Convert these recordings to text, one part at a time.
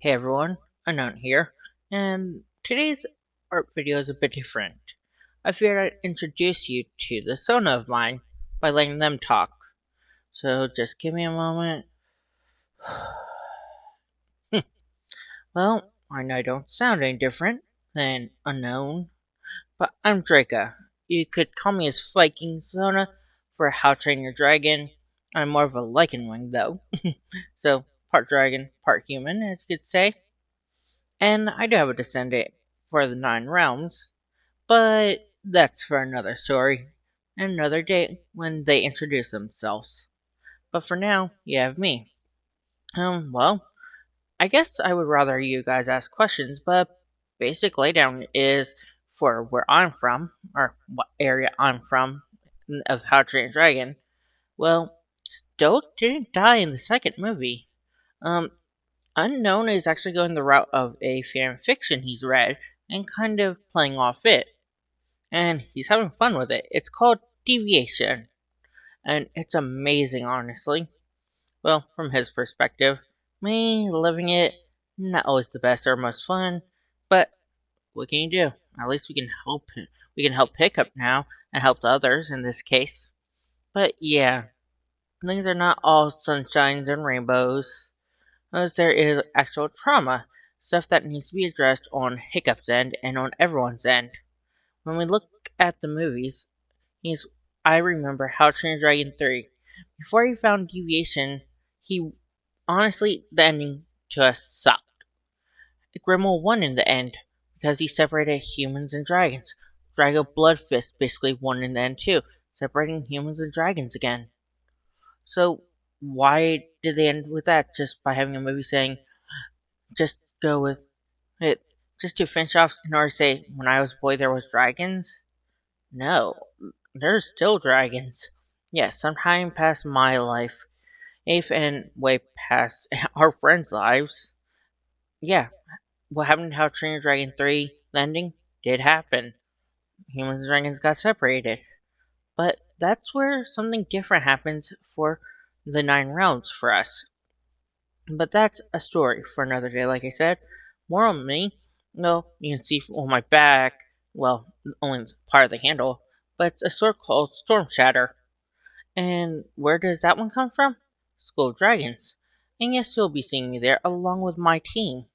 Hey everyone, Unknown here, and today's art video is a bit different. I figured I'd introduce you to the Sona of mine by letting them talk. So just give me a moment. Well, I know I don't sound any different than Unknown, but I'm Draca. You could call me as Viking Sona for How to Train Your Dragon. I'm more of a lichen wing though, so part dragon, part human, as you could say. And I do have a descendant for the Nine Realms, but that's for another story, and another day when they introduce themselves. But for now, you have me. Well, I guess I would rather you guys ask questions, but basic laydown is for where I'm from, or what area I'm from, of How to Train a Dragon. Well, Stoic didn't die in the second movie. Um, Unknown is actually going the route of a fan fiction he's read and kind of playing off it. And he's having fun with it. It's called Deviation. And it's amazing, honestly. Well, from his perspective. Me, living it, not always the best or most fun, but what can you do? At least we can help pick up now and help the others in this case. But yeah, things are not all sunshines and rainbows, as there is actual trauma, stuff that needs to be addressed on Hiccup's end and on everyone's end. When we look at the movies, he's I remember How to Train Your Dragon 3. Before he found Deviation, he honestly the ending to us sucked. Grimmel won in the end because he separated humans and dragons. Drago Bloodfist basically won in the end too, separating humans and dragons again. So why did they end with that? Just by having a movie saying, just go with it, just to finish off in order to say, when I was a boy there was dragons? No, there's still dragons. Yes, sometime past my life, if and way past our friends' lives. Yeah, what happened to How to Train Your Dragon 3 landing did happen. Humans and dragons got separated. But that's where something different happens for the Nine Realms for us. But that's a story for another day, like I said. More on me, well, you can see on my back, well, only part of the handle, but it's a sword called Storm Shatter. And where does that one come from? School of Dragons. And yes, you'll be seeing me there along with my team.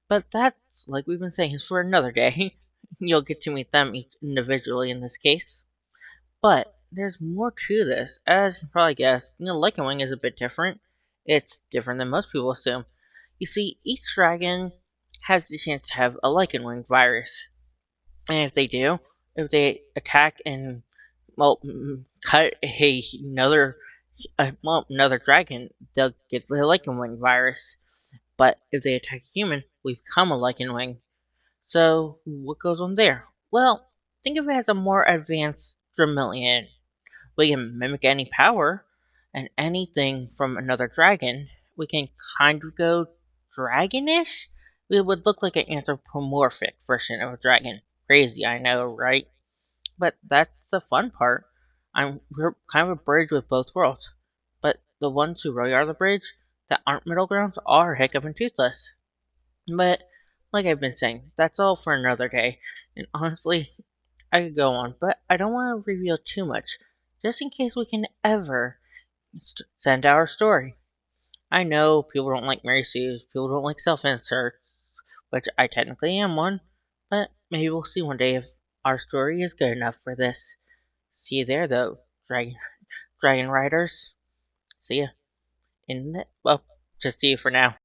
But that, like we've been saying, is for another day. You'll get to meet them each individually in this case. But there's more to this. As you can probably guess, Lichen Wing is a bit different. It's different than most people assume. You see, each dragon has the chance to have a Lichen Wing virus. And if they do, if they attack and, well, cut another dragon, they'll get the Lichen Wing virus. But if they attack a human, we become a Lichen Wing. So, what goes on there? Well, think of it as a more advanced Dramillion. We can mimic any power and anything from another dragon. We can kind of go dragonish. It would look like an anthropomorphic version of a dragon. Crazy, I know, right? But that's the fun part. We're kind of a bridge with both worlds. But the ones who really are the bridge that aren't middle grounds are Hiccup and Toothless. But like I've been saying, that's all for another day. And honestly, I could go on, but I don't want to reveal too much, just in case we can ever send our story. I know people don't like Mary Sue's, people don't like self-inserts, which I technically am one, but maybe we'll see one day if our story is good enough for this. See you there, though, Dragon Riders. See ya. Well, just see you for now.